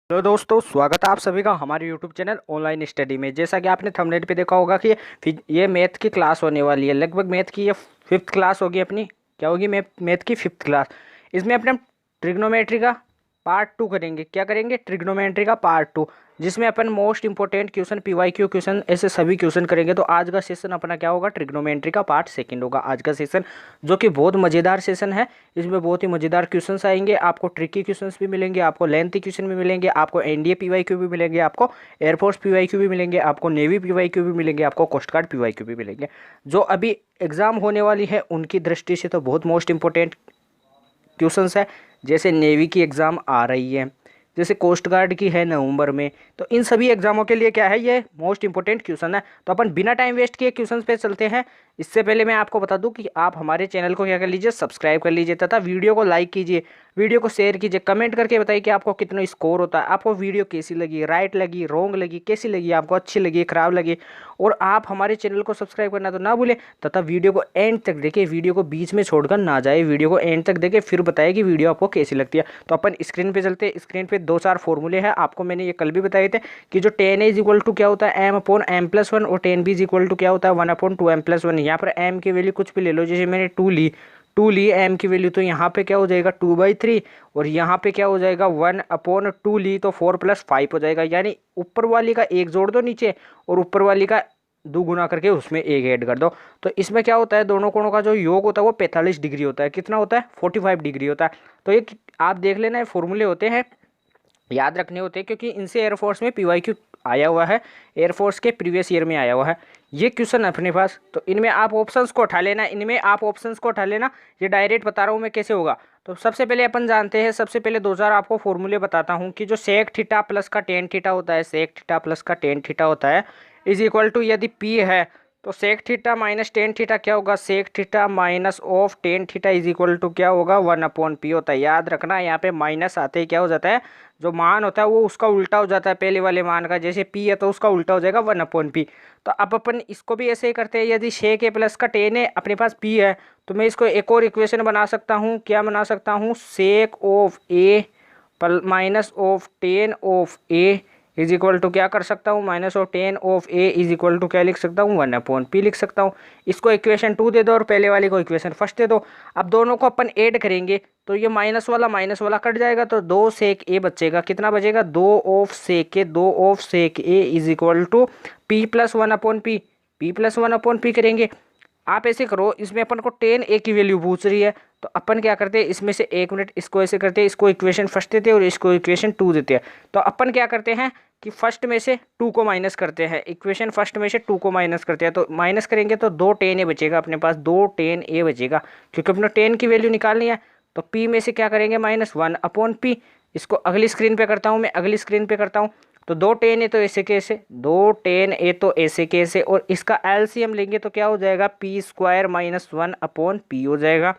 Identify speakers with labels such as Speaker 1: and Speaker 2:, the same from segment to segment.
Speaker 1: Hello दोस्तों, स्वागत है आप सभी का हमारे यूट्यूब चैनल ऑनलाइन स्टडी में। जैसा कि आपने थंबनेल पे देखा होगा कि ये मैथ की क्लास होने वाली है। लगभग मैथ की ये फिफ्थ क्लास होगी अपनी। क्या होगी? मैथ की फिफ्थ क्लास। इसमें अपने हम ट्रिग्नोमेट्री का पार्ट 2 करेंगे। क्या करेंगे? ट्रिग्नोमेट्री का पार्ट 2, जिसमें अपन most important question, PYQ question, ऐसे सभी क्वेश्चन करेंगे। तो आज का सेशन अपना क्या होगा? ट्रिग्नोमेट्री का पार्ट सेकंड होगा आज का सेशन, जो कि बहुत मज़ेदार सेशन है। इसमें बहुत ही मज़ेदार क्वेश्चंस आएंगे। आपको ट्रिकी क्वेश्चंस भी मिलेंगे, आपको लेंथी क्वेश्चन भी मिलेंगे, आपको एनडीए पीवाईक्यू भी मिलेंगे, आपको एयरफोर्स पीवाईक्यू भी मिलेंगे, आपको नेवी पीवाईक्यू भी मिलेंगे, आपको कोस्ट गार्ड पीवाईक्यू भी मिलेंगे। जो अभी एग्जाम होने वाली है उनकी दृष्टि से तो बहुत मोस्ट इंपॉर्टेंट क्वेश्चंस है। जैसे नेवी की एग्ज़ाम आ रही है, जैसे कोस्ट गार्ड की है नवंबर में। तो इन सभी एग्जामों के लिए क्या है, ये मोस्ट इंपॉर्टेंट क्वेश्चन है। तो अपन बिना टाइम वेस्ट किए क्वेश्चन पे चलते हैं। इससे पहले मैं आपको बता दूं कि आप हमारे चैनल को क्या कर लीजिए, सब्सक्राइब कर लीजिए तथा वीडियो को लाइक कीजिए, वीडियो को शेयर कीजिए, कमेंट करके बताइए कि आपको कितना स्कोर होता है, आपको वीडियो कैसी लगी, राइट लगी, रॉन्ग लगी, कैसी लगी, आपको अच्छी लगी, खराब लगी। और आप हमारे चैनल को सब्सक्राइब करना तो ना भूलें तथा वीडियो को एंड तक देखें, वीडियो को बीच में छोड़कर ना जाए, वीडियो को एंड तक देखें, फिर बताइए कि वीडियो आपको कैसी लगती है। तो अपन स्क्रीन पे चलते हैं। स्क्रीन पे 2-4 फॉर्मूले हैं, आपको मैंने ये कल भी बताए थे कि जो tan A is equal to क्या होता है, M upon M plus one, और tan B is equal to क्या होता है, one upon two M plus one. यहाँ पर एम की वैल्यू कुछ भी ले लो, जैसे मैंने टू ली एम की वैल्यू, तो यहाँ पे क्या हो जाएगा 2/3, और यहाँ पे क्या हो जाएगा 1/2 ली, तो 4+5 हो जाएगा। यानी ऊपर वाली का एक जोड़ दो नीचे, और ऊपर वाली का 2 गुना करके उसमें एक ऐड कर दो। तो इसमें क्या होता है, दोनों कोणों का जो योग होता है वो 45 डिग्री होता है। कितना होता है? 45 डिग्री होता है। तो ये आप देख लेना, ये फॉर्मूले होते हैं, याद रखने होते हैं, क्योंकि इनसे एयरफोर्स में पीवाईक्यू आया हुआ है, एयरफोर्स के प्रीवियस ईयर में आया हुआ है ये क्वेश्चन अपने पास। तो इनमें आप ऑप्शंस को उठा लेना, ये डायरेक्ट बता रहा हूँ मैं कैसे होगा। तो सबसे पहले अपन जानते हैं, सबसे पहले 2000 आपको फॉर्मूले बताता हूँ कि जो सेक थीटा प्लस का टेन थीटा होता है, सेक थीटा प्लस का टेन थीटा होता है, इज इक्वल टू, यदि पी है तो sec theta minus tan theta क्या होगा, sec theta minus of tan theta is equal to क्या होगा, 1/p होता है। याद रखना, यहाँ पे माइनस आते ही क्या हो जाता है, जो मान होता है वो उसका उल्टा हो जाता है पहले वाले मान का। जैसे पी है तो उसका उल्टा हो जाएगा 1/p। तो अब अपन इसको भी ऐसे ही करते हैं। यदि सेक ए प्लस का टेन है, अपने पास पी है, तो मैं इसको एक और इक्वेशन बना सकता हूँ। क्या बना सकता हूँ? Sec of A minus of tan of A is equal to क्या कर सकता हूँ, minus of tan of A is equal to क्या लिख सकता हूँ, 1/p लिख सकता हूँ। इसको इक्वेशन 2 दे दो और पहले वाले को इक्वेशन फर्स्ट दे दो। अब दोनों को अपन ऐड करेंगे तो ये माइनस वाला कट जाएगा, तो 2 सेक ए बचेगा। कितना बचेगा? 2 of sec A is equal to P plus 1/p। P plus 1/p करेंगे। आप ऐसे करो, इसमें अपन को टेन ए की वैल्यू पूछ रही है, तो अपन क्या करते हैं, इसमें से एक मिनट इसको ऐसे करते हैं, इसको इक्वेशन फर्स्ट देते हैं और इसको इक्वेशन 2 देते हैं। तो अपन क्या करते हैं कि फर्स्ट में से 2 को माइनस करते हैं, इक्वेशन फर्स्ट में से 2 को माइनस करते हैं। तो माइनस करेंगे तो 2 10 ए बचेगा अपने पास, 2 10 ए बचेगा, क्योंकि अपने 10 की वैल्यू निकालनी है। तो पी में से क्या करेंगे, -1/p। इसको अगली स्क्रीन पे करता हूँ मैं, अगली स्क्रीन पे करता हूँ। तो 2 10 ए तो ऐसे कैसे, 2 10 ए तो ऐसे कैसे, और इसका एलसीएम लेंगे तो क्या हो जाएगा, p² - 1/p हो जाएगा।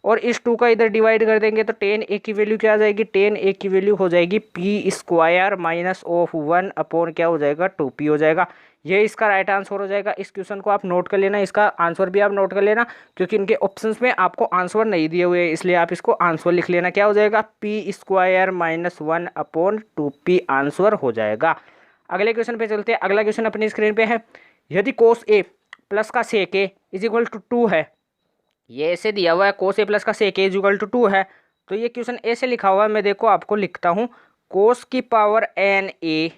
Speaker 1: और इस 2 का इधर डिवाइड कर देंगे तो 10 ए की वैल्यू क्या आ जाएगी, 10 ए की वैल्यू हो जाएगी p² माइनस ऑफ 1 अपॉन क्या हो जाएगा, 2p हो जाएगा। ये इसका राइट आंसर हो जाएगा। इस क्वेश्चन को आप नोट कर लेना, इसका आंसर भी आप नोट कर लेना, क्योंकि इनके ऑप्शंस में आपको आंसर नहीं दिए हुए हैं, इसलिए आप इसको आंसर लिख लेना। क्या हो जाएगा, p² - 1/2p आंसर हो जाएगा। अगले क्वेश्चन पे चलते हैं। अगला क्वेश्चन अपनी स्क्रीन पे है। यदि कोस ए प्लस का सेक ए इज इक्वल टू 2 है, ये ऐसे दिया हुआ है, कोस ए प्लस का सेक ए इज इक्वल टू 2 है, तो ये क्वेश्चन ऐसे लिखा हुआ है। मैं देखो आपको लिखता हूँ, कोस की power n A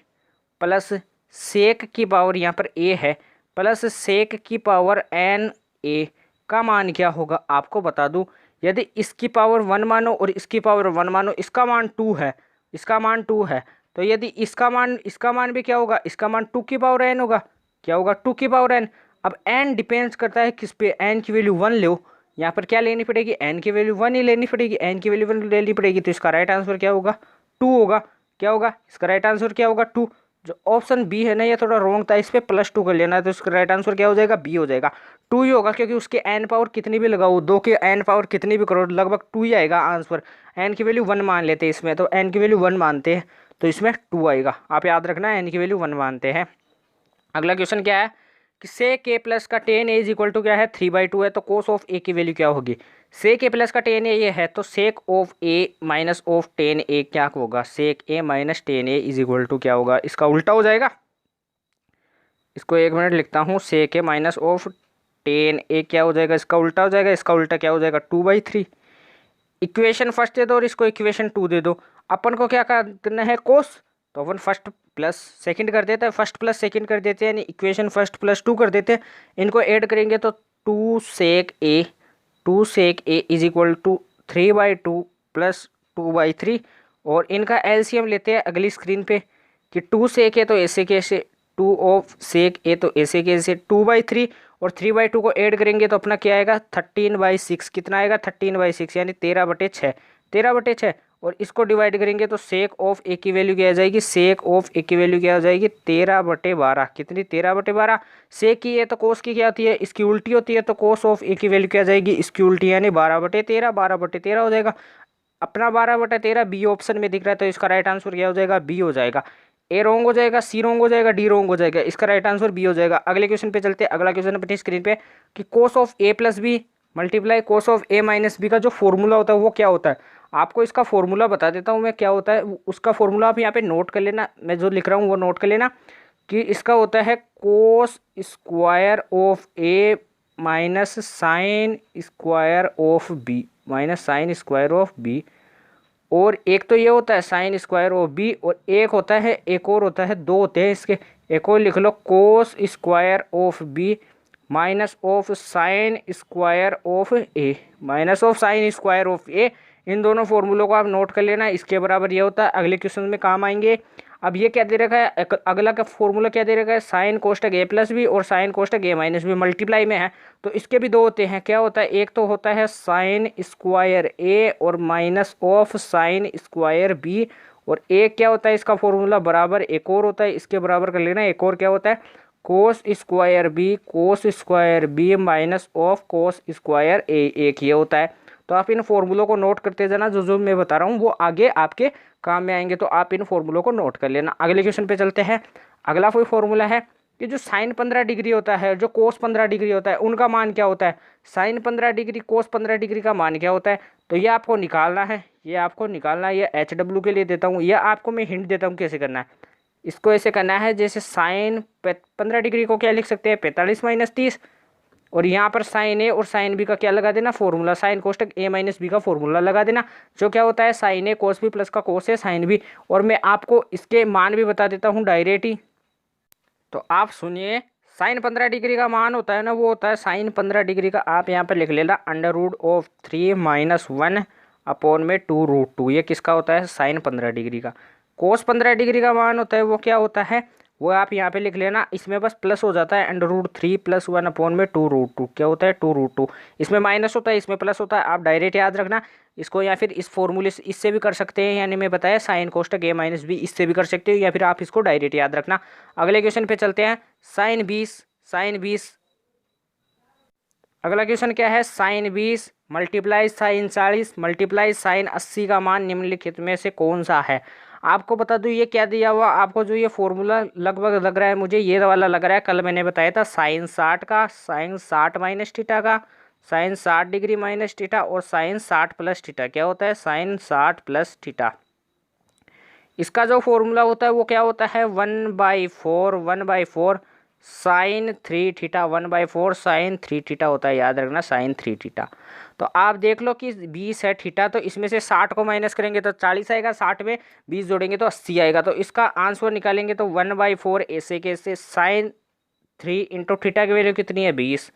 Speaker 1: plus sec की पावर, यहाँ पर ए है, प्लस सेक की पावर एन ए का मान क्या होगा, आपको बता दूं। यदि इसकी पावर 1 मानो और इसकी पावर 1 मानो, इसका मान 2 है, इसका मान 2 है, तो यदि इसका मान भी क्या होगा, इसका मान 2 की पावर एन होगा। क्या होगा, 2 की पावर एन। अब एन डिपेंड्स करता है किस पे, एन की वैल्यू 1 लो, यहाँ पर क्या लेनी पड़ेगी, एन की वैल्यू 1 ही लेनी पड़ेगी, एन की वैल्यू 1 लेनी पड़ेगी। तो इसका राइट आंसर क्या होगा, 2 होगा। क्या होगा, इसका राइट आंसर क्या होगा, 2। जो ऑप्शन बी है ना, ये थोड़ा रॉन्ग था, इस पे +2 कर लेना है, तो इसका राइट आंसर क्या हो जाएगा, बी हो जाएगा। 2 ही होगा, क्योंकि उसके एन पावर कितनी भी लगाओ, 2 के एन पावर कितनी भी करो, लगभग 2 ही आएगा आंसर। एन की वैल्यू 1 मान लेते हैं इसमें, तो एन की वैल्यू 1 मानते हैं, तो इसमें 2 आएगा। आप याद रखना, एन की वैल्यू 1 मानते हैं। अगला क्वेश्चन क्या है कि सेक ए प्लस का tan A is equal to क्या है 3/2 है, तो कोस ऑफ ए की वैल्यू क्या होगी। सेक ए प्लस का टेन ए ये है, तो sec of A minus of tan A क्या होगा, sec A minus tan A is equal to क्या होगा, इसका उल्टा हो जाएगा। इसको 1 मिनट लिखता हूँ, सेक A minus of tan A क्या हो जाएगा, इसका उल्टा हो जाएगा। इसका उल्टा क्या हो जाएगा 2/3। इक्वेशन फर्स्ट दे दो और इसको इक्वेशन 2 दे दो। अपन को क्या करना है कोस, तो अपन फर्स्ट प्लस सेकंड कर देते हैं, फर्स्ट प्लस सेकंड कर देते हैं, यानी इक्वेशन फर्स्ट प्लस 2 कर देते हैं। इनको ऐड करेंगे तो 2 सेक A is equal to 3/2 plus 2/3। और इनका एलसीएम लेते हैं अगली स्क्रीन पे कि 2 सेक ए तो ऐसे कैसे, 2 तो ऐसे कैसे 2/3 और 3/2 को ऐड करेंगे तो अपना क्या आएगा 13/6। कितना आएगा 13/6 यानी 13/6, 13/6। और इसको डिवाइड करेंगे तो सेक ऑफ ए की वैल्यू क्या आ जाएगी, सेक ऑफ ए की वैल्यू क्या आ जाएगी 13/12। कितनी 13/12। सेक की है तो कोस की क्या होती है, इसकी उल्टी होती है, तो कोस ऑफ ए की वैल्यू क्या आ जाएगी, इसकी उल्टी यानी 12/13, 12/13 हो जाएगा। अपना 12/13 बी ऑप्शन में दिख रहा है, तो इसका राइट आंसर क्या हो जाएगा, बी हो जाएगा। ए रोंग हो जाएगा, सी रोंग हो जाएगा, डी रोंग हो जाएगा, इसका राइट आंसर बी हो जाएगा। अगले क्वेश्चन पे चलते हैं। अगला क्वेश्चन अपनी स्क्रीन पे कि cos of A plus B multiply cos of A minus B का जो फॉर्मूला होता है वो क्या होता है। आपको इसका फॉर्मूला बता देता हूँ मैं क्या होता है, उसका फॉर्मूला आप यहाँ पे नोट कर लेना, मैं जो लिख रहा हूँ वो नोट कर लेना कि इसका होता है cos square of A minus sine square of B, minus sine square of B. और एक तो ये होता है साइन स्क्वायर ऑफ बी, और एक होता है, एक और होता है, दो होते हैं इसके, एक और लिख लो cos square of B minus of sine square of A, minus of sine square of A. इन दोनों फॉर्मूलों को आप नोट कर लेना, इसके बराबर ये होता है, अगले क्वेश्चन में काम आएंगे। अब ये क्या दे रखा है, अगला का फॉर्मूला क्या दे रखा है, साइन कोष्टक ए प्लस बी और साइन कोष्टक ए माइनस बी मल्टीप्लाई में है, तो इसके भी दो होते हैं। क्या होता है, एक तो होता है साइन स्क्वायर ए और minus of sine square B, और एक क्या होता है इसका फॉर्मूला बराबर एक और होता है, इसके बराबर कर लेना। एक और क्या होता है cos square B minus of cos square A, एक ये होता है। तो आप इन फॉर्मूलों को नोट करते जाना, जो जो मैं बता रहा हूँ वो आगे आपके काम में आएंगे, तो आप इन फॉर्मूलों को नोट कर लेना। अगले क्वेश्चन पे चलते हैं। अगला कोई फॉर्मूला है कि जो साइन 15 डिग्री होता है, जो कोस 15 डिग्री होता है, उनका मान क्या होता है, साइन 15 डिग्री कोस 15 डिग्री का मान क्या होता है, तो ये आपको निकालना है, ये आपको निकालना है। ये HW के लिए देता हूँ, यह आपको मैं हिंट देता हूँ कैसे करना है। इसको ऐसे करना है जैसे साइन 15 डिग्री को क्या लिख सकते हैं 45 माइनस 30, और यहाँ पर साइन ए और साइन बी का क्या लगा देना फॉर्मूला, साइन कोष्टक ए माइनस बी का फॉर्मूला लगा देना, जो क्या होता है साइन ए कोस बी प्लस का कोस है साइन बी। और मैं आपको इसके मान भी बता देता हूँ डायरेक्ट ही, तो आप सुनिए। साइन 15 डिग्री का मान होता है ना, वो होता है साइन 15 डिग्री का, आप यहाँ पर लिख लेना √3 - 1 अपॉन में 2√2। ये किसका होता है, साइन 15 डिग्री का। कोस 15 डिग्री का मान होता है वो क्या होता है, वो आप यहाँ पे लिख लेना, इसमें बस प्लस हो जाता है, √3 + 1 अपॉन में 2√2 क्या होता है 2√2। इसमें माइनस होता है, इसमें प्लस होता है, आप डायरेक्ट याद रखना इसको, या फिर इस फॉर्मूले से इससे भी कर सकते हैं, यानी मैं बताया साइन कोष्टक ए माइनस बी, इससे भी कर सकते हो, या फिर आप इसको डायरेक्ट याद रखना। अगले क्वेश्चन पे चलते हैं। साइन 20 अगला क्वेश्चन क्या है, sine 20 multiply sine 40 multiply sine 80 का मान निम्नलिखित में से कौन सा है। आपको बता दूं ये क्या दिया हुआ, आपको जो ये फॉर्मूला लगभग लग रहा है, मुझे ये वाला लग रहा है, कल मैंने बताया था साइन 60 का, साइन 60 माइनस थीटा का, साइन 60 डिग्री माइनस थीटा, और साइन 60 प्लस थीटा। क्या होता है साइन 60 प्लस थीटा। इसका जो फॉर्मूला होता है वो क्या होता है 1/4 साइन 3 थीटा, 1/4 साइन 3 थीटा होता है, याद रखना साइन 3 थीटा। तो आप देख लो कि 20 है थीटा, तो इसमें से 60 को माइनस करेंगे तो 40 आएगा, 60 में 20 जोड़ेंगे तो 80 आएगा। तो इसका आंसर निकालेंगे तो 1/4 ऐसे कैसे, साइन 3 इंटू थीटा की वैल्यू कितनी है 20,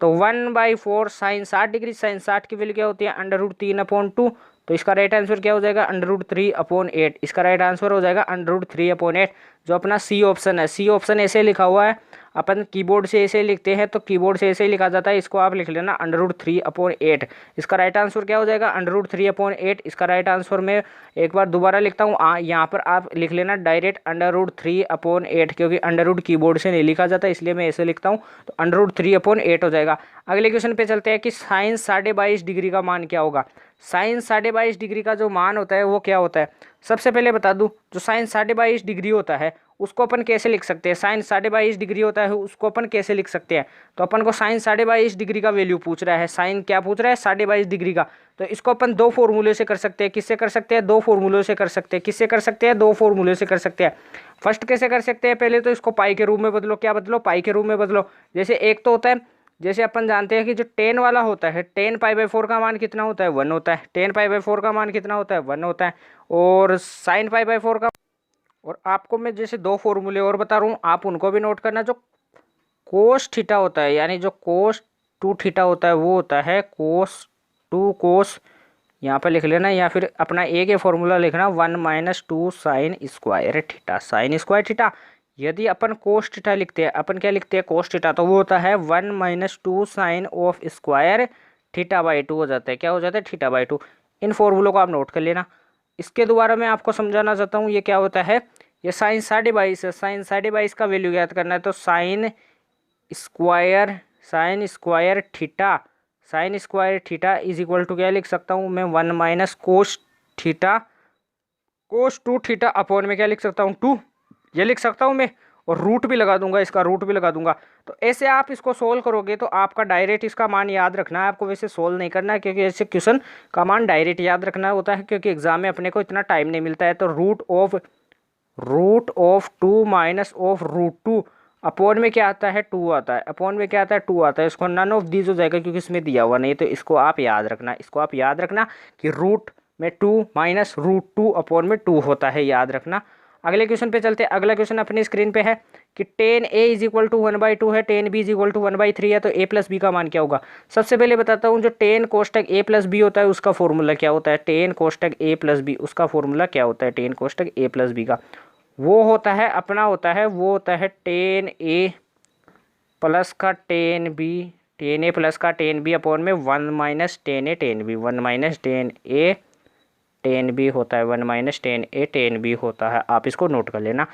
Speaker 1: तो 1/4 साइन 60 डिग्री, साइन 60 की वैल्यू क्या होती है √3/2, तो इसका राइट आंसर क्या हो जाएगा √3/8। इसका राइट आंसर हो जाएगा √3/8, जो अपना सी ऑप्शन है। सी ऑप्शन ऐसे लिखा हुआ है, अपन कीबोर्ड से ऐसे लिखते हैं, तो कीबोर्ड से ऐसे लिखा जाता है, इसको आप लिख लेना √3/8। इसका राइट आंसर क्या हो जाएगा √3/8। इसका राइट आंसर मैं एक बार दोबारा लिखता हूँ, यहाँ पर आप लिख लेना डायरेक्ट √3/8, क्योंकि अंडर कीबोर्ड से नहीं लिखा जाता, इसलिए मैं ऐसे लिखता हूँ, तो √3/8 हो जाएगा। अगले क्वेश्चन पे चलते हैं कि साइन 22.5 डिग्री का मान क्या होगा। साइन 22.5 डिग्री का जो मान होता है वो क्या होता है, सबसे पहले बता दूं, जो साइन 22.5 डिग्री होता है उसको अपन कैसे लिख सकते हैं। साइन 22.5 डिग्री होता है उसको अपन कैसे लिख सकते हैं। तो अपन को साइन 22.5 डिग्री का वैल्यू पूछ रहा है, साइन क्या पूछ रहा है 22.5 डिग्री का। तो इसको अपन दो फॉर्मूले से कर सकते हैं। किससे कर सकते हैं, दो फॉर्मूलों से कर सकते हैं। किससे कर सकते हैं, दो फॉर्मूले से कर सकते हैं। फर्स्ट कैसे कर सकते हैं, पहले तो इसको पाई के रूप में बदलो। क्या बदलो, पाई के रूप में बदलो। जैसे एक तो होता है, जैसे अपन जानते हैं कि जो 10 वाला होता है, 10 पाई/4 का मान कितना होता है, 1 होता है। 10 पाई/4 का मान कितना होता है, 1 होता है। और साइन पाई/4 का, और आपको मैं जैसे दो फॉर्मूले और बता रहा हूँ, आप उनको भी नोट करना। जो कोस थीटा होता है, यानी जो कोस 2 थीटा होता है, वो होता है कोस 2 कोस, यहाँ पे लिख लेना, या फिर अपना एक ही फॉर्मूला लिखना, 1 - 2 sign square theta. Sign square theta, यदि अपन कोस थीटा लिखते हैं, अपन क्या लिखते हैं कोस थीटा, तो वो होता है 1 - 2 साइन ऑफ स्क्वायर थीटा/2 हो जाता है। क्या हो जाता है, थीटा/2। इन फॉर्मूलों को आप नोट कर लेना। इसके द्वारा मैं आपको समझाना चाहता हूँ, ये क्या होता है, ये साइन 22.5 है। साइन 22.5 का वैल्यू ज्ञात करना है, तो sine square theta is equal to क्या लिख सकता हूँ मैं, 1 - cos theta, cos 2 theta upon में क्या लिख सकता हूँ, 2, ये लिख सकता हूँ मैं। और रूट भी लगा दूंगा, इसका रूट भी लगा दूंगा। तो ऐसे आप इसको सोल्व करोगे तो आपका डायरेक्ट इसका मान याद रखना है आपको, वैसे सोल्व नहीं करना है, क्योंकि ऐसे क्वेश्चन का मान डायरेक्ट याद रखना होता है, क्योंकि एग्जाम में अपने को इतना टाइम नहीं मिलता है। तो root of 2 minus of √2 upon में क्या आता है, 2 आता है। अपॉन में क्या आता है, 2 आता है। इसको नन ऑफ दीज हो जाएगा क्योंकि इसमें दिया हुआ नहीं। तो इसको आप याद रखना, इसको आप याद रखना कि रूट में 2 माइनस √2 अपॉन में 2 होता है, याद रखना। अगले क्वेश्चन पे चलते हैं। अगला क्वेश्चन अपनी स्क्रीन पे है कि tan a is equal to 1/2 है, tan b is equal to 1/3 है, तो a प्लस बी का मान क्या होगा। सबसे पहले बताता हूँ, जो tan कोष्टक a प्लस बी होता है उसका फॉर्मूला क्या होता है। tan कोष्टक a प्लस बी, उसका फॉर्मूला क्या होता है, tan कोष्टक a प्लस बी का, वो होता है अपना, होता है वो होता है tan a प्लस का tan b, tan a plus का tan b अपॉन में 1 - tan a tan b, 1 - tan a tan b होता है, 1 - tan a tan b होता है। आप इसको नोट कर लेना।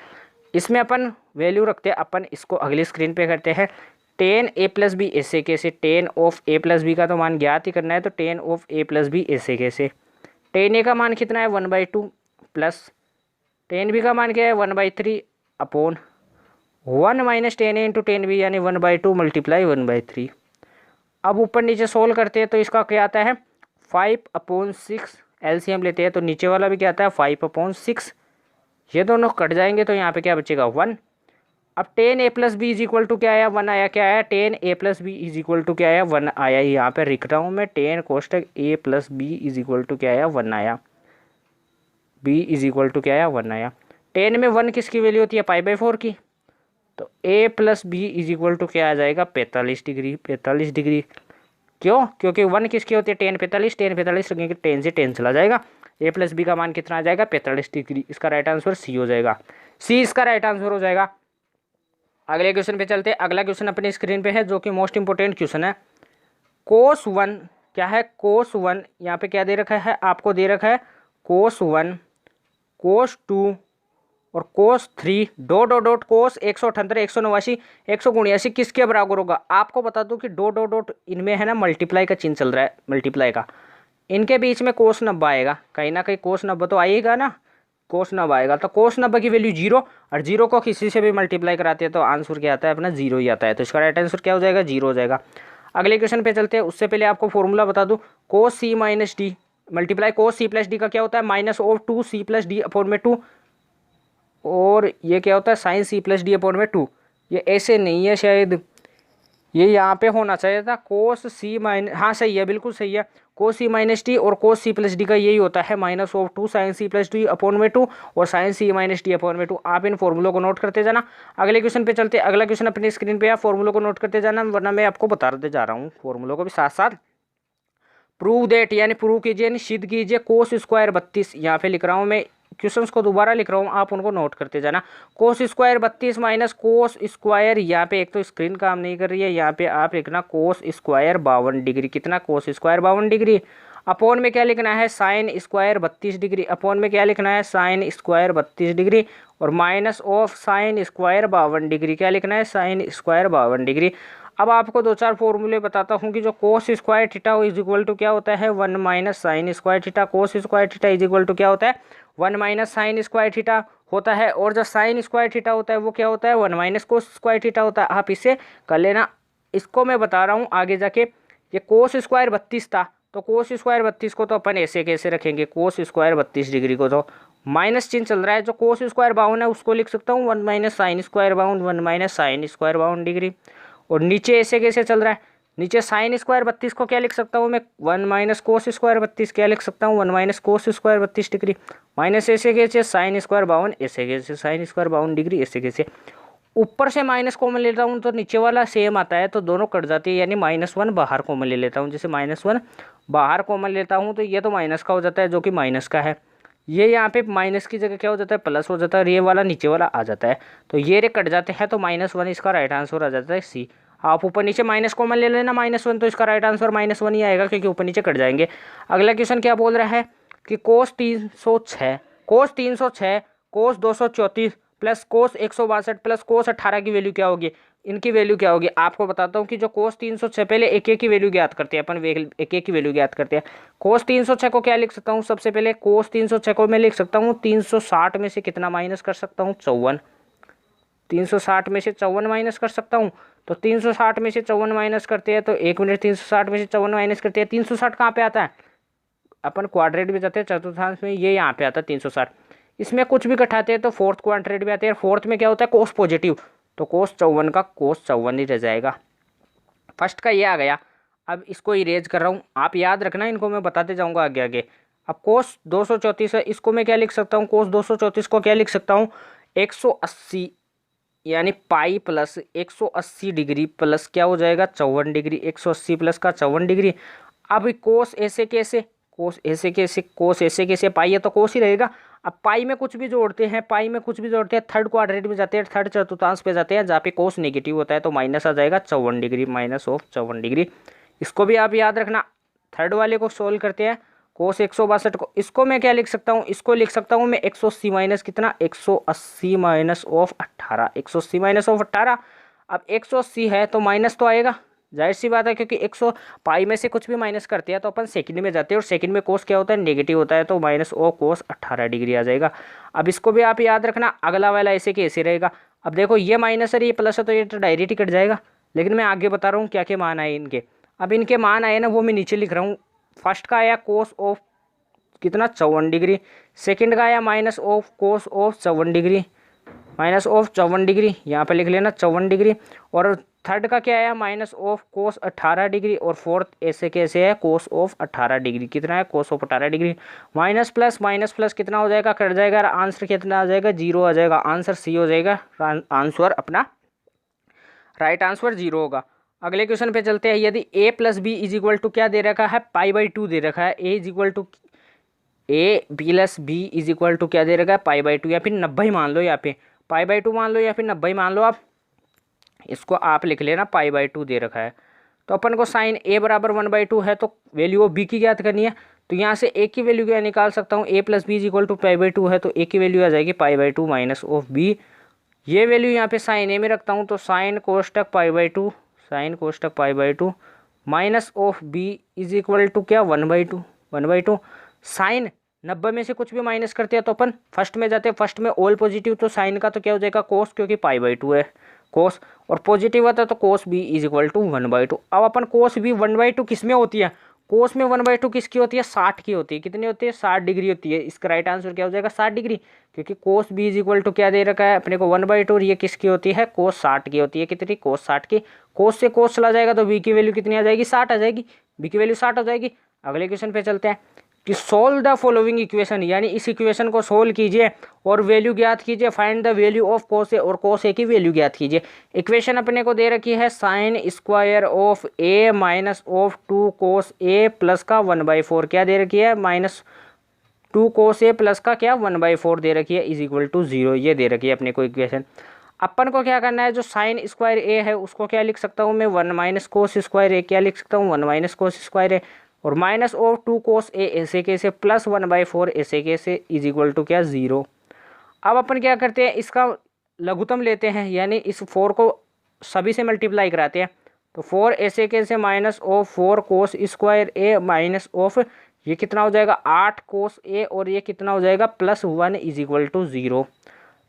Speaker 1: इसमें अपन वैल्यू रखते हैं, अपन इसको अगली स्क्रीन पे करते हैं। tan a प्लस बी ऐसे कैसे, tan of a plus B का तो मान ज्ञात ही करना है, तो tan of a plus B ऐसे कैसे। tan a का मान कितना है, 1/2 प्लस tan b का मान क्या है, 1/3 upon 1 - tan a into tan b, यानी 1/2 मल्टीप्लाई 1/3। अब ऊपर नीचे सोल्व करते हैं तो इसका क्या आता है, 5/6। एलसीएम लेते हैं तो नीचे वाला भी क्या आता है, 5/6। ये दोनों कट जाएंगे तो यहाँ पे क्या बचेगा, 1। अब tan a plus B is equal to क्या आया, 1 आया। क्या आया, tan a plus B is equal to क्या आया, 1 आया। यहाँ पे लिख रहा हूँ मैं, tan कोष्टक a plus B is equal to क्या आया, 1 आया। b इज इक्वल टू क्या आया, 1 आया। tan में 1 किसकी वैल्यू होती है, पाई/4 की। तो a plus B is equal to क्या आ जाएगा, 45 डिग्री। 45 डिग्री क्यों, क्योंकि 1 किसकी होती है, tan 45, tan 45 लगेंगे, tan से tan चला जाएगा। a प्लस बी का मान कितना आ जाएगा, 45 डिग्री। इसका राइट आंसर सी हो जाएगा, सी इसका राइट आंसर हो जाएगा। अगले क्वेश्चन पे चलते हैं। अगला क्वेश्चन अपनी स्क्रीन पे है, जो कि मोस्ट इंपोर्टेंट क्वेश्चन है। cos 1 क्या है, cos 1 यहाँ पे क्या दे रखा है, आपको दे रखा है cos 1, cos 2 और cos 3 dot dot dot cos 178, 189, 179 किसके बराबर होगा। आपको बता दूं कि डॉट डॉट डॉट इनमें है ना मल्टीप्लाई का चिन्ह चल रहा है, मल्टीप्लाई का। इनके बीच में cos 90 आएगा, कहीं ना कहीं cos 90 तो आएगा ना, cos 90 आएगा। तो cos 90 की वैल्यू 0, और 0 को किसी से भी मल्टीप्लाई कराते हैं तो आंसर क्या आता है अपना, 0 ही आता है। तो इसका राइट आंसर क्या हो जाएगा, 0 हो जाएगा। अगले क्वेश्चन पे चलते हैं। उससे पहले आपको फॉर्मूला बता दूं, cos c minus D multiply cos c plus D का क्या होता है, minus of 2c plus D upon में 2, और ये क्या होता है, sine c plus D upon में 2। ये ऐसे नहीं है शायद, ये यहाँ पे होना चाहिए था cos c माइनस, हाँ सही है, बिल्कुल सही है। cos c माइनस डी और cos c प्लस डी का यही होता है, minus of 2 sine c plus D upon में 2 और sine c minus D upon में 2। आप इन फॉर्मूलों को नोट करते जाना। अगले क्वेश्चन पे चलते। अगला क्वेश्चन अपनी स्क्रीन पे आप फॉर्मूलों को नोट करते जाना, वरना मैं आपको बताते जा रहा हूँ फॉर्मूलों को भी साथ साथ। प्रूव दैट, यानी प्रूव कीजिए, यानी सिद्ध कीजिए, कोस स्क्वायर 32, यहाँ पे लिख रहा हूँ मैं, क्वेश्चंस को दोबारा लिख रहा हूँ, आप उनको नोट करते जाना। Cos square 32 minus cos square, यहाँ पे एक तो स्क्रीन काम नहीं कर रही है, यहाँ पे आप लिखना कोस स्क्वायर 52 डिग्री। कितना, कोस स्क्वायर 52 डिग्री। अपॉन में क्या लिखना है, साइन स्क्वायर 32 डिग्री। अपॉन में क्या लिखना है, साइन स्क्वायर 32 डिग्री, और minus of sine square 52 degree. क्या लिखना है, साइन स्क्वायर 52 डिग्री। अब आपको दो चार फॉर्मूले बताता हूँ कि जो cos square theta is equal to क्या होता है 1 minus sine square theta. Cos square theta is equal to क्या होता है 1 माइनस साइन स्क्वायर थीटा होता है। और जो साइन स्क्वायर थीटा होता है वो क्या होता है 1 माइनस कोस स्क्वायर थीटा होता है। आप इसे कर लेना। इसको मैं बता रहा हूँ आगे जाके। ये कोस स्क्वायर 32 था, तो कोस स्क्वायर 32 को तो अपन ऐसे कैसे रखेंगे, कोस स्क्वायर 32 डिग्री को तो माइनस चिन्ह चल रहा है। जो कोस स्क्वायर 52 है उसको लिख सकता हूँ 1 minus sine square 52, 1 minus sine square 52 degree. और नीचे ऐसे कैसे चल रहा है, नीचे साइन स्क्वायर 32 को क्या लिख सकता हूँ मैं 1 माइनस कोस स्क्वायर 32 क्या लिख सकता हूँ 1 minus cos square 32 degree. Minus ऐसे कैसे साइन स्क्वायर 52, ऐसे कैसे साइन स्क्वायर 52 डिग्री, ऐसे कैसे। ऊपर से माइनस कॉमन लेता हूँ तो नीचे वाला सेम आता है, तो दोनों कट जाती है, यानी -1 बाहर कॉमन ले लेता हूँ। जैसे -1 बाहर कॉमन लेता हूँ तो ये तो माइनस का हो जाता है जो कि माइनस का है। ये यहाँ पे माइनस की जगह क्या हो जाता है प्लस हो जाता है, और ये वाला नीचे वाला आ जाता है, तो ये रे कट जाते हैं, तो -1 इसका राइट आंसर आ जाता है सी। आप ऊपर नीचे माइनस कॉमन ले लेना -1, तो इसका राइट आंसर -1 ही आएगा क्योंकि ऊपर नीचे कट जाएंगे। अगला क्वेश्चन क्या बोल रहा है कि कोस 306 कोस 234 प्लस कोस 162 प्लस कोस 18 की वैल्यू क्या होगी, इनकी वैल्यू क्या होगी। आपको बताता हूँ कि जो कोस 306 पहले एक एक की वैल्यू ज्ञात करते हैं अपन, एक एक की वैल्यू ज्ञात करते हैं। कोस 306 को क्या लिख सकता हूँ, सबसे पहले कोस 306 को मैं लिख सकता हूँ 360 में से कितना माइनस कर सकता हूँ 54। 360 में से 54 माइनस कर सकता हूँ, तो 360 में से 54 माइनस करते हैं तो 1 मिनट, 360 में से 54 माइनस करते हैं। 360 कहाँ पे आता है, अपन क्वाड्रेट में जाते हैं चतुर्थांश में, ये यहाँ पे आता है 360। इसमें कुछ भी घटाते हैं तो फोर्थ क्वाड्रेट में आते हैं। फोर्थ में क्या होता है कोस पॉजिटिव, तो कोस 54 का कोस 54 ही रह जाएगा। फर्स्ट का ये आ गया। अब इसको इरेज कर रहा हूँ, आप याद रखना, इनको मैं बताते जाऊँगा आगे आगे। अब कोस 234 है, इसको मैं क्या लिख सकता हूँ, कोस 234 को क्या लिख सकता हूँ 180, यानी पाई प्लस 180 डिग्री प्लस क्या हो जाएगा 54 डिग्री, 180 प्लस का 54 डिग्री। अब कोस ऐसे कैसे, कोस ऐसे कैसे, कोस ऐसे कैसे, पाई है तो कोस ही रहेगा। अब पाई में कुछ भी जोड़ते हैं, पाई में कुछ भी जोड़ते हैं, थर्ड क्वाड्रेंट में जाते हैं, थर्ड चतुर्थांश पे जाते हैं, जहाँ पे कोस नेगेटिव होता है तो माइनस आ जाएगा 54 डिग्री, -54 डिग्री। इसको भी आप याद रखना। थर्ड वाले को सोल्व करते हैं, कोस 162 को, इसको मैं क्या लिख सकता हूँ, इसको लिख सकता हूँ मैं 180 माइनस कितना 180 माइनस ऑफ 18, 180 माइनस ऑफ 18। अब 180 है तो माइनस तो आएगा, जाहिर सी बात है, क्योंकि 100 पाई में से कुछ भी माइनस करते हैं तो अपन सेकंड में जाते हैं, और सेकंड में कोस क्या होता है नेगेटिव होता है, तो माइनस ओ कोस 18 डिग्री आ जाएगा। अब इसको भी आप याद रखना, अगला वाला ऐसे के ऐसे रहेगा। अब देखो ये माइनस है ये प्लस है, तो ये तो डायरेक्ट ही कट जाएगा, लेकिन मैं आगे बता रहा हूँ क्या क्या मान आए इनके। अब इनके मान आए ना वो मैं नीचे लिख रहा हूँ। फर्स्ट का आया कोस ऑफ कितना 54 डिग्री, सेकंड का आया minus of cos of 54 degree, minus of 54 degree, यहाँ पे लिख लेना 54 डिग्री। और थर्ड का क्या आया माइनस ऑफ कोस 18 डिग्री, और फोर्थ ऐसे कैसे है कोस ऑफ 18 डिग्री, कितना है cos of 18 degree. Minus plus कितना हो जाएगा कट जाएगा, आंसर कितना आ जाएगा 0 आ जाएगा, आंसर सी हो जाएगा, आंसर अपना राइट आंसर 0 होगा। अगले क्वेश्चन पे चलते हैं। यदि a plus B is equal to क्या दे रखा है π/2 दे रखा है, a is equal to A plus B is equal to क्या दे रखा है π/2, या फिर 90 मान लो, यहाँ पे π/2 मान लो या फिर 90 मान लो, आप इसको आप लिख लेना π/2 दे रखा है। तो अपन को साइन a बराबर 1/2 है, तो वैल्यू ऑफ b की ज्ञात करनी है, तो यहाँ से a की वैल्यू क्या निकाल सकता हूँ, a plus B is equal to π/2 है, तो a की वैल्यू आ जाएगी π/2 माइनस ऑफ b। ये वैल्यू यहाँ पे साइन a में रखता हूँ, तो साइन कोष्टक π/2, साइन कोष्टक π/2 minus of b is equal to क्या 1/2। साइन 90 में से कुछ भी माइनस करते हैं तो अपन फर्स्ट में जाते हैं, फर्स्ट में ऑल पॉजिटिव, तो साइन का तो क्या हो जाएगा कोस, क्योंकि π/2 है कोस, और पॉजिटिव आता है तो cos B is equal to 1/2। अब अपन कोस बी 1/2 किस में होती है, कोस में 1/2 किसकी होती है 60 की होती है, कितनी होती है 60 डिग्री होती है। इसका राइट आंसर क्या हो जाएगा 60 डिग्री, क्योंकि cos B is equal to क्या दे रखा है अपने को 1/2, और ये किसकी होती है कोस 60 की होती है, कितनी कोस 60 की। कोस से कोस चला जाएगा तो बी की वैल्यू कितनी आ जाएगी 60 आ जाएगी, बी की वैल्यू 60 हो जाएगी। अगले क्वेश्चन पे चलते हैं कि सोल्व द फॉलोइंग इक्वेशन, यानी इस इक्वेशन को सोल्व कीजिए और वैल्यू ज्ञात कीजिए। Find the value of cos A, और कोस ए की वैल्यू ज्ञात कीजिए। इक्वेशन अपने को दे रखी है sign square of A minus of 2 cos A plus का 1/4, क्या दे रखी है -2 कोस ए प्लस का क्या 1/4 दे रखी है इज इक्वल टू 0, ये दे रखी है अपने को इक्वेशन। अपन को क्या करना है, जो साइन स्क्वायर ए है उसको क्या लिख सकता हूँ मैं 1 माइनस कोस स्क्वायर ए, क्या लिख सकता हूँ 1 माइनस कोस स्क्वायर ए, और माइनस ऑफ 2 कोस ए ऐसे कैसे प्लस 1/4 ऐसे कैसे इज इक्वल टू क्या 0। अब अपन क्या करते हैं, इसका लघुत्तम लेते हैं, यानी इस 4 को सभी से मल्टीप्लाई कराते हैं, तो 4 ऐसे कैसे minus of 4 cos square A minus of ये कितना हो जाएगा 8 कोस ए और ये कितना हो जाएगा +1 इज इक्वल टू 0।